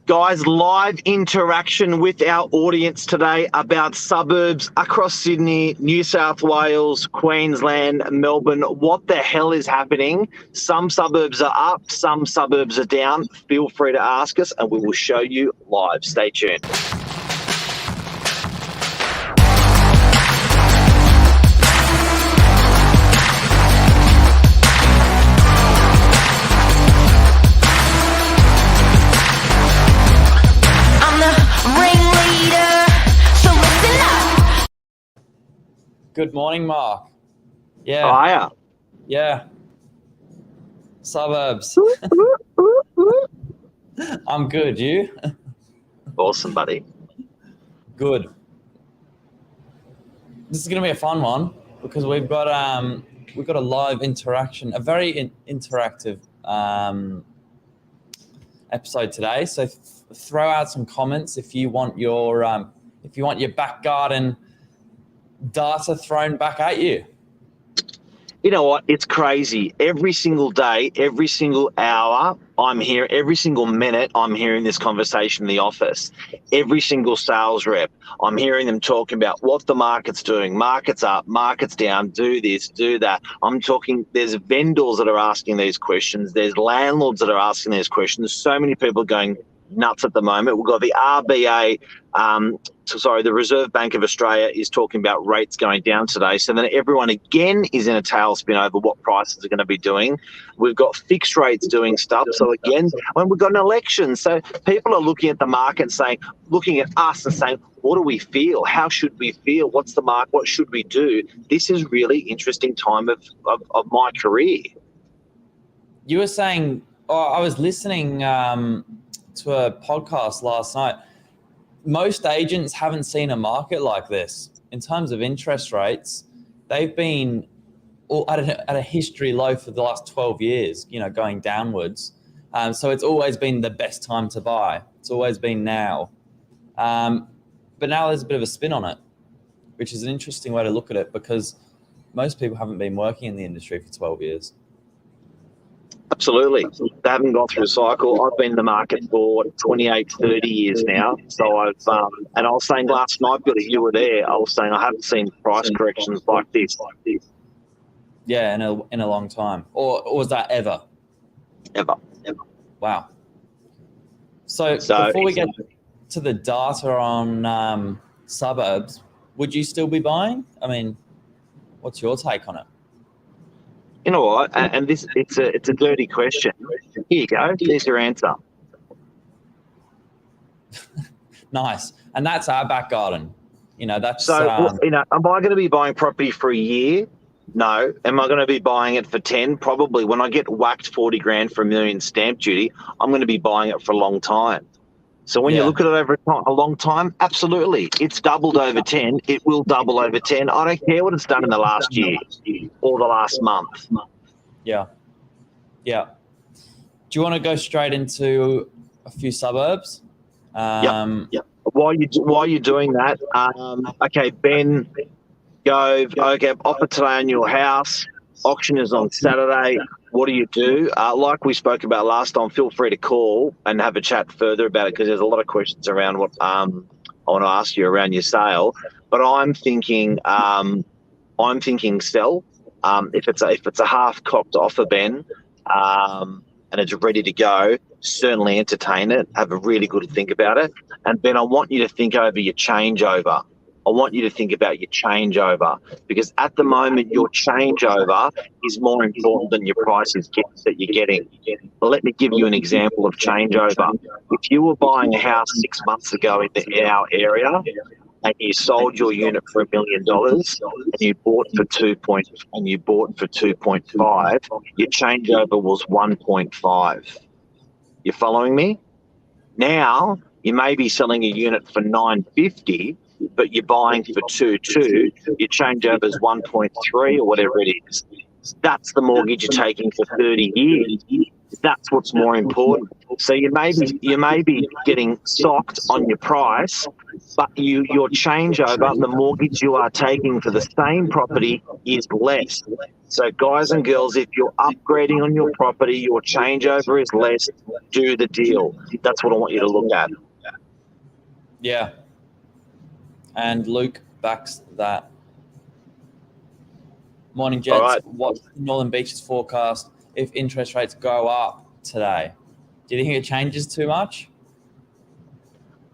Guys, live interaction with our audience today about suburbs across Sydney, New South Wales, Queensland, Melbourne. What the hell is happening? Some suburbs are up, some suburbs are down. Feel free to ask us and we will show you live. Stay tuned. Good morning, Mark. Yeah. Oh, hiya. Yeah. Suburbs. I'm good. You? Awesome, buddy. Good. This is going to be a fun one because we've got a live interaction, a very interactive episode today. So throw out some comments if you want your back garden data thrown back at you. You know what? It's crazy. Every single day, every single hour, I'm here. Every single minute, I'm hearing this conversation in the office. Every single sales rep, I'm hearing them talking about what the market's doing. Market's up, market's down, do this, do that. I'm talking, there's vendors that are asking these questions. There's landlords that are asking these questions. So many people going nuts at the moment. We've got the RBA, the Reserve Bank of Australia is talking about rates going down today. So then everyone again is in a tailspin over what prices are going to be doing. We've got fixed rates doing stuff. So again, when we've got an election, so people are looking at the market and saying, looking at us and saying, what do we feel? How should we feel? What's the market? What should we do? This is really interesting time of my career. You were saying, I was listening to a podcast last night. Most agents haven't seen a market like this in terms of interest rates. They've been at a history low for the last 12 years, going downwards. So it's always been the best time to buy. It's always been now. But now there's a bit of a spin on it, which is an interesting way to look at it because most people haven't been working in the industry for 12 years. Absolutely. They haven't gone through a cycle. I've been in the market for 28, 30 years now. So and I was saying last night, Billy, you were there, I was saying I haven't seen price corrections like this. Yeah, in a long time. Or was that ever? Ever. Wow. So before we get to the data on suburbs, would you still be buying? I mean, what's your take on it? You know what? And it's a dirty question. Here you go. There's your answer. Nice. And that's our back garden. That's so. Am I going to be buying property for a year? No. Am I going to be buying it for 10? Probably. When I get whacked 40 grand for $1 million stamp duty, I'm going to be buying it for a long time. So when you look at it over a long time, absolutely. It's doubled over 10. It will double over 10. I don't care what it's done in the last year or the last month. Yeah. Yeah. Do you want to go straight into a few suburbs? Yep. While you're doing that, okay, Ben, go. Okay, offer today on your house. Auction is on Saturday. What do? Like we spoke about last time, feel free to call and have a chat further about it because there's a lot of questions around what I want to ask you around your sale. But I'm thinking sell. If it's a half-cocked offer, Ben, and it's ready to go, certainly entertain it. Have a really good think about it. And Ben, I want you to think over your changeover. I want you to think about your changeover because at the moment your changeover is more important than your prices that you're getting. But let me give you an example of changeover. If you were buying a house 6 months ago in our area and you sold your unit for $1 million and you bought for 2.5, your changeover was 1.5. You're following me? Now you may be selling a unit for 950. But you're buying for 2.2, your changeover is 1.3 or whatever it is. That's the mortgage you're taking for 30 years. That's what's more important. So you may be getting socked on your price, but your changeover, the mortgage you are taking for the same property is less. So guys and girls, if you're upgrading on your property, your changeover is less, do the deal. That's what I want you to look at. Yeah. And Luke backs that. Morning, gents. All right. What's the Northern Beaches forecast if interest rates go up today? Do you think it changes too much?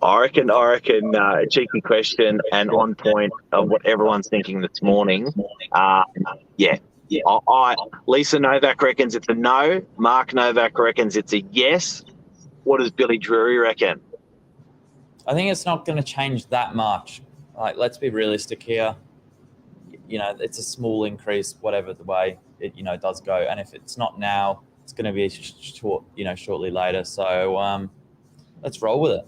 I reckon, a cheeky question and on point of what everyone's thinking this morning. Yeah. Lisa Novak reckons it's a no. Mark Novak reckons it's a yes. What does Billy Drury reckon? I think it's not going to change that much. Like, let's be realistic here. It's a small increase, whatever the way it, does go. And if it's not now, it's going to be shortly later. So let's roll with it.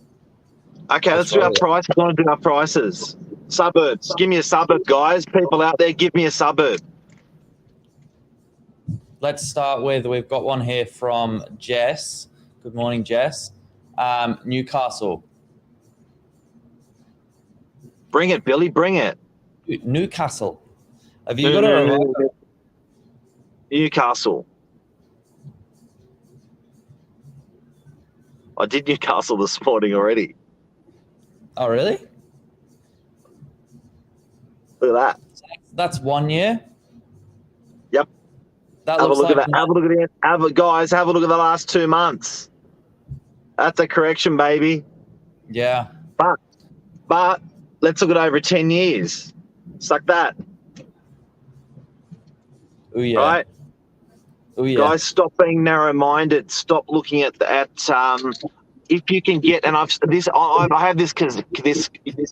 Okay, let's do our prices. I want to do our prices. Suburbs. Give me a suburb, guys. People out there, give me a suburb. Let's start with, we've got one here from Jess. Good morning, Jess. Newcastle. Bring it, Billy. Bring it. Newcastle. Have you got a Newcastle. I did Newcastle this morning already. Oh, really? Look at that. That's 1 year? Yep. That have a looks look like at that. Have a look at it. Guys, have a look at the last 2 months. That's a correction, baby. Yeah. But let's look at over 10 years. Suck that. Oh yeah. Right? Oh yeah. Guys, stop being narrow-minded. Stop looking at if you can get, and I have this because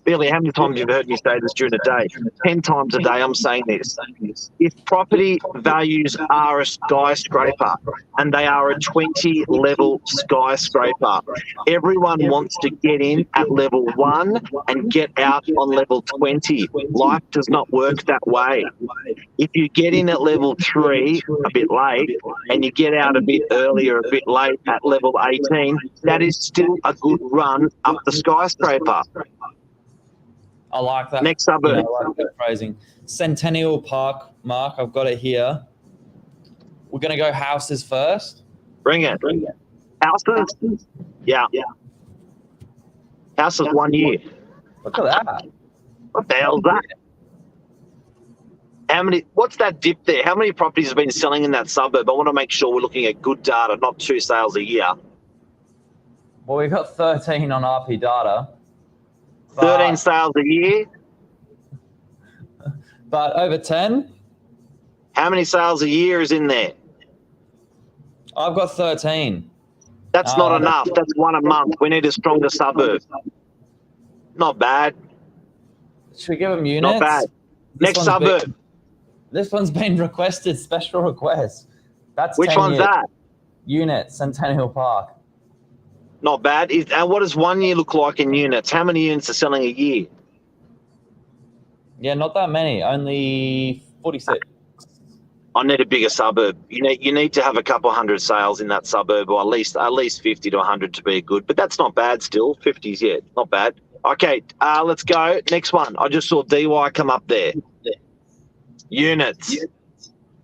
Billy, how many times you've heard me say this during the day? 10 times a day I'm saying this. If property values are a skyscraper and they are a 20-level skyscraper, everyone wants to get in at level 1 and get out on level 20. Life does not work that way. If you get in at level 3 a bit late and you get out a bit earlier, a bit late at level 18, that is still a good run up the skyscraper. I like that. Next suburb. I like that phrasing. Centennial Park, Mark, I've got it here. We're going to go houses first. Bring it. Houses? Yeah. Houses 1 year. Look at that. What the hell's that? What's that dip there? How many properties have been selling in that suburb? I want to make sure we're looking at good data, not 2 sales a year. Well, we've got 13 on RP data. 13 sales a year. But over 10? How many sales a year is in there? I've got 13. That's not enough. That's 1 a month. We need a stronger suburb. Not bad. Should we give them units? Not bad. Next suburb. This one's been requested, special request. That's Which 10 one's years. that? Unit, Centennial Park. Not bad. And what does 1 year look like in units? How many units are selling a year? Yeah, not that many. Only 46. I need a bigger suburb. You need to have a couple hundred sales in that suburb, or at least 50 to 100 to be good. But that's not bad still. 50s, yeah, not bad. Okay, let's go. Next one. I just saw DY come up there. Units.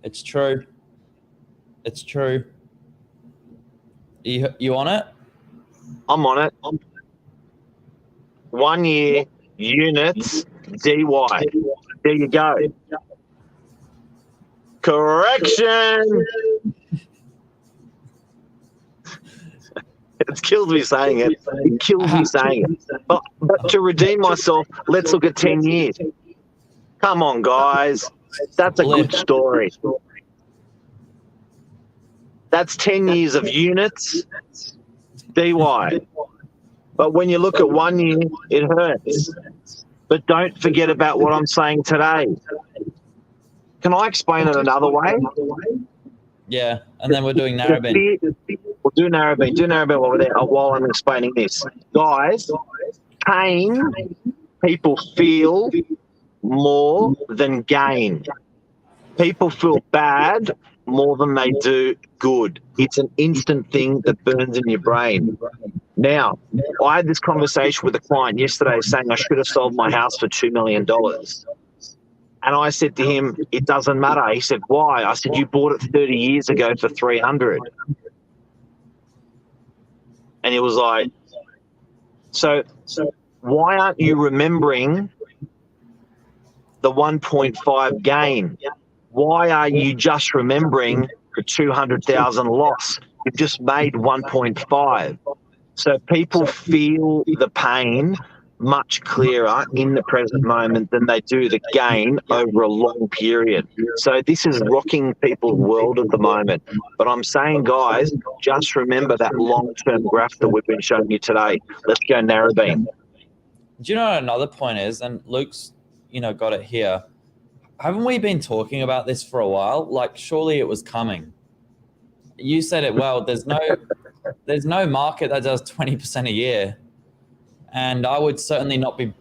It's true. It's true. You on it? I'm on it. 1 year, units, DY. There you go. Correction. It kills me saying it. It kills me saying it. But to redeem myself, let's look at 10 years. Come on, guys. That's a good story. That's 10 years of units, DY. But when you look at 1 year, it hurts. But don't forget about what I'm saying today. Can I explain it another way? Yeah, and then we're doing Narrabeen. We'll do Narrabeen. Do Narrabeen while I'm explaining this. Guys, pain people feel more than gain. People feel bad more than they do good. It's an instant thing that burns in your brain. Now, I had this conversation with a client yesterday saying I should have sold my house for $2 million. And I said to him, it doesn't matter. He said, why? I said, you bought it 30 years ago for 300. And he was like, so why aren't you remembering the 1.5 gain? Why are you just remembering the 200,000 loss? You've just made 1.5. So people feel the pain much clearer in the present moment than they do the gain over a long period. So this is rocking people's world at the moment. But I'm saying, guys, just remember that long-term graph that we've been showing you today. Let's go narrowbeam. Do you know what another point is? And Luke's, got it here. Haven't we been talking about this for a while? Like, surely it was coming. You said it well. There's no market that does 20% a year. And I would certainly not be,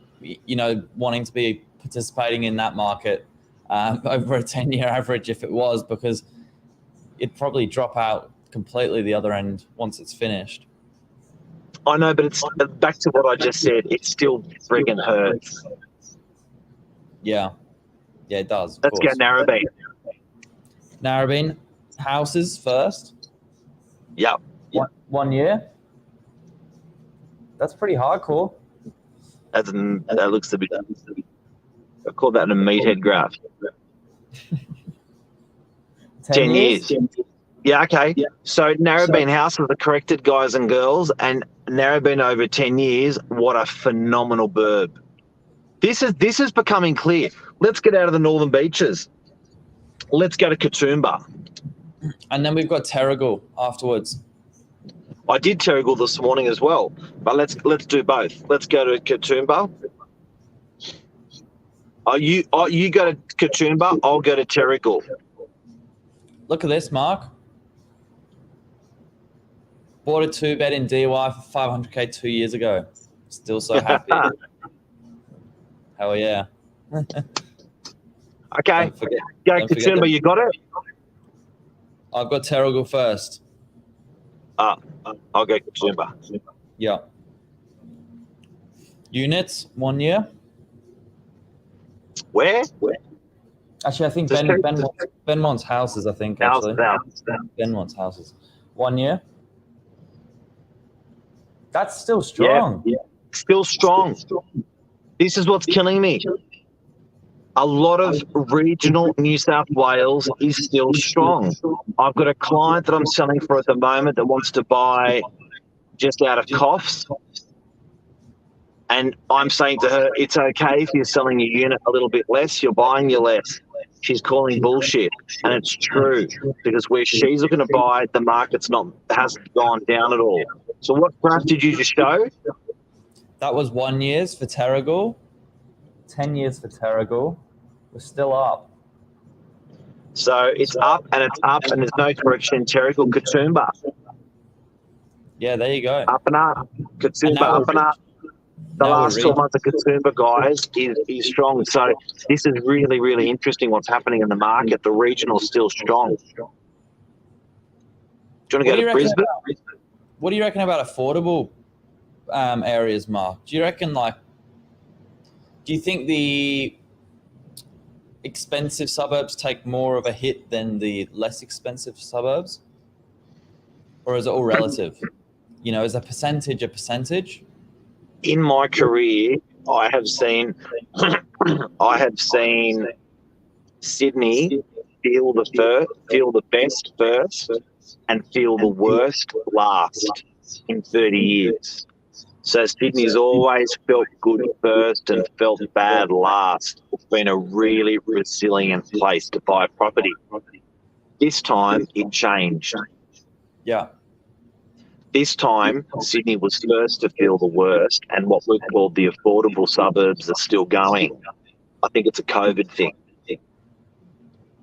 wanting to be participating in that market over a 10-year average if it was, because it'd probably drop out completely the other end once it's finished. I know, but it's back to what I just said. It still friggin' hurts. Yeah, it does. Let's go narrowbeam. Narrowbeam, houses first. Yep. 1 year. That's pretty hardcore. That looks a bit. I call that a meathead graph. 10 years. Yeah, okay. Yeah. So narrowbeam houses are corrected, guys and girls, and narrowbeam over 10 years. What a phenomenal burb. This is becoming clear. Let's get out of the northern beaches. Let's go to Katoomba. And then we've got Terrigal afterwards. I did Terrigal this morning as well, but let's do both. Let's go to Katoomba. You go to Katoomba, I'll go to Terrigal. Look at this, Mark. Bought a 2-bed in DY for $500K 2 years ago. Still so happy. Hell yeah. Okay. Go Katoomba, you got it? I've got Terrigal first. I'll go Katoomba. Yeah. Units, 1 year. Where? Actually, I think Ben wants houses, I think, actually. Ben wants houses. 1 year. That's still strong. Yeah. Still strong. This is what's killing me. A lot of regional New South Wales is still strong. I've got a client that I'm selling for at the moment that wants to buy just out of coughs. And I'm saying to her, it's okay if you're selling your unit a little bit less, you're buying your less. She's calling bullshit. And it's true, because where she's looking to buy, the market's hasn't gone down at all. So what graph did you just show? That was 1 year for Terrigal, 10 years for Terrigal. We're still up. So it's up and there's no correction in Terrigal. Katoomba. Yeah, there you go. Up and up. Katoomba, up and up. The last 12 months of Katoomba, guys, is strong. So this is really, really interesting what's happening in the market. The regional's still strong. Do you want to go to Brisbane? What do you reckon about affordable areas, Mark? Do you think the expensive suburbs take more of a hit than the less expensive suburbs? Or is it all relative? Is a percentage? In my career, I have seen Sydney feel the best first and feel the worst last in 30 years. So Sydney's always felt good first and felt bad last. It's been a really resilient place to buy property. This time it changed. Yeah. This time, Sydney was first to feel the worst, and what we've called the affordable suburbs are still going. I think it's a COVID thing.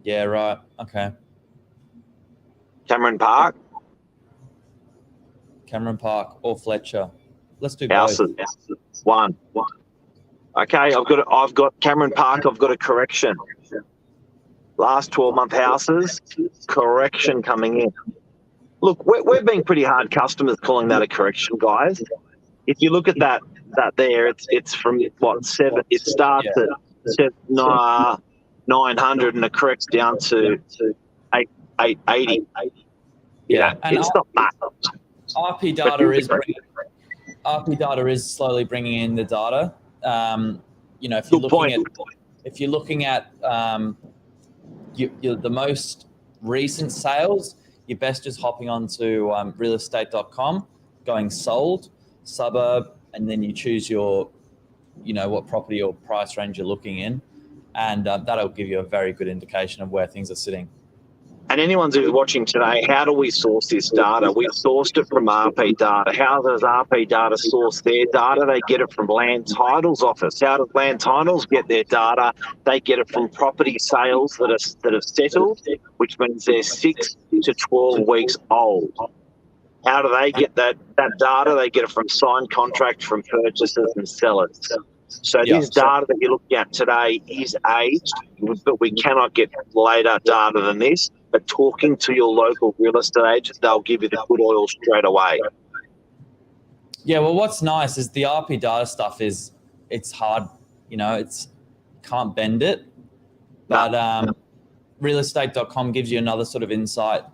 Yeah, right. Okay. Cameron Park or Fletcher. Let's do houses. Both. One. Okay, I've got Cameron Park. I've got a correction. last 12-month houses, correction coming in. Look, we're being pretty hard customers calling that a correction, guys. If you look at that there, it's from what, 7? It starts at 900 and it corrects down to 880. Yeah, and it's not much. RP data is slowly bringing in the data. If you're looking at the most recent sales, you're best just hopping onto realestate.com, going sold, suburb, and then you choose your, what property or price range you're looking in, and that'll give you a very good indication of where things are sitting. And anyone who's watching today, how do we source this data? We sourced it from RP Data. How does RP Data source their data? They get it from Land Titles Office. How does Land Titles get their data? They get it from property sales that have settled, which means they're 6 to 12 weeks old. How do they get that data? They get it from signed contracts from purchasers and sellers. So this data that you're looking at today is aged, but we cannot get later data than this. But talking to your local real estate agent, they'll give you the good oil straight away. Yeah, well, what's nice is the RP data stuff it's hard, can't bend it. But realestate.com gives you another sort of insight,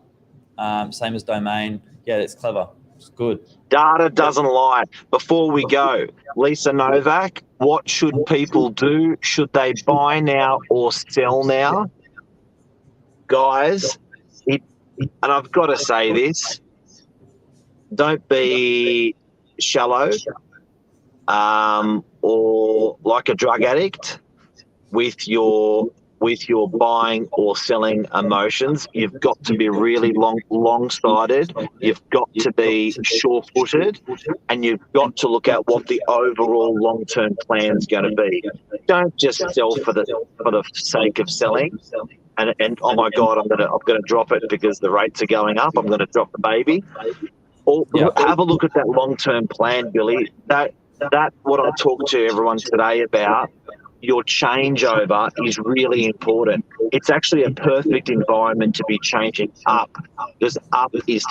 same as Domain. Yeah, it's clever. It's good. Data doesn't lie. Before we go, Lisa Novak, what should people do? Should they buy now or sell now? Guys, and I've got to say this, don't be shallow or like a drug addict with your buying or selling emotions. You've got to be really long-sighted. You've got to be sure-footed, and you've got to look at what the overall long-term plan is going to be. Don't just sell for the sake of selling. And oh my God, I'm gonna drop it because the rates are going up. I'm gonna drop the baby. Or have a look at that long-term plan, Billy. That what I talk to everyone today about. Your changeover is really important. It's actually a perfect environment to be changing up, because up is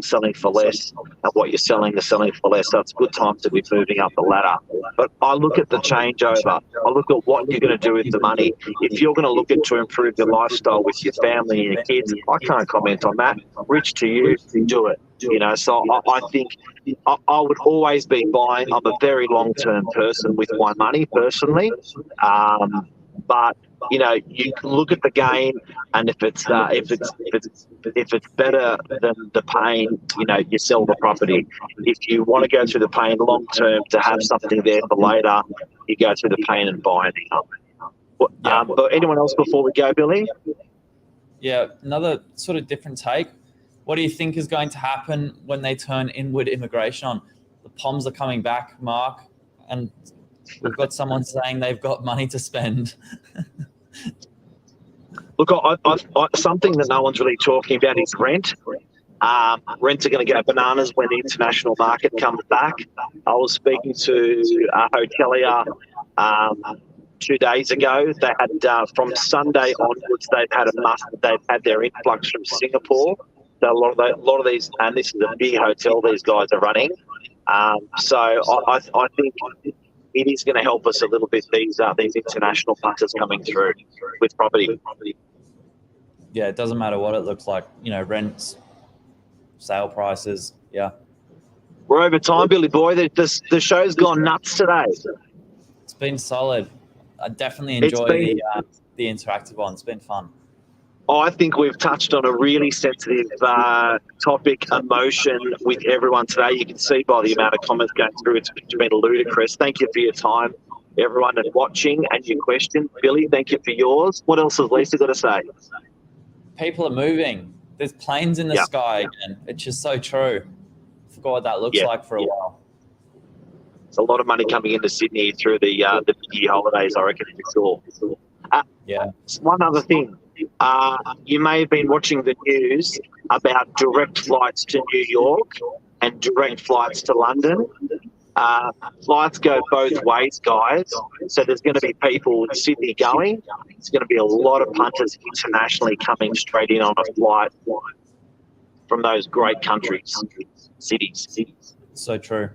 selling for less, and what you're selling is selling for less. So it's a good time to be moving up the ladder. But I look at the changeover. I look at what you're going to do with the money. If you're going to look at to improve your lifestyle with your family and your kids, I can't comment on that. Rich to you, do it. So I think I would always be buying. I'm a very long-term person with my money personally, but you look at the game, and if it's better than the pain, you sell the property. If you want to go through the pain long-term to have something there for later, you go through the pain and buy it up. But anyone else before we go, Billy? Yeah, another sort of different take. What do you think is going to happen when they turn inward immigration on? The POMs are coming back, Mark, and we've got someone saying they've got money to spend. Look, something that no one's really talking about is rent. Rents are going to go bananas when the international market comes back. I was speaking to a hotelier 2 days ago. They had from Sunday onwards, they've had their influx from Singapore. So a lot of these, and this is a big hotel these guys are running. So I think it is going to help us a little bit. These international punters coming through with property. Yeah, it doesn't matter what it looks like. Rents, sale prices. Yeah. We're over time, Billy boy. The show's gone nuts today. It's been solid. I definitely enjoy the interactive one. It's been fun. I think we've touched on a really sensitive topic, emotion, with everyone today. You can see by the amount of comments going through, it's been ludicrous. Thank you for your time, everyone, and watching, and your question. Billy, thank you for yours. What else has Lisa got to say? People are moving. There's planes in the sky again. It's just so true. I forgot what that looks like for a while. There's a lot of money coming into Sydney through the year holidays, I reckon, for sure. One other thing. You may have been watching the news about direct flights to New York and direct flights to London. Flights go both ways, guys. So there's going to be people in Sydney going. There's going to be a lot of punters internationally coming straight in on a flight from those great countries, cities. So true.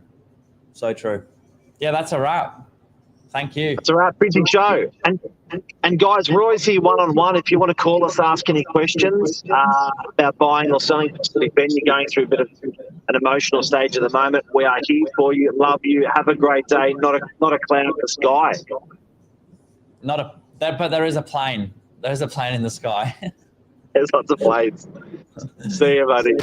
So true. Yeah, that's a wrap. Thank you. It's a wrap. Busy show. And guys, Roy's here one-on-one. If you want to call us, ask any questions about buying or selling, particularly Ben, you're going through a bit of an emotional stage at the moment. We are here for you. Love you. Have a great day. Not a cloud in the sky. But there is a plane. There's a plane in the sky. There's lots of planes. See you, buddy.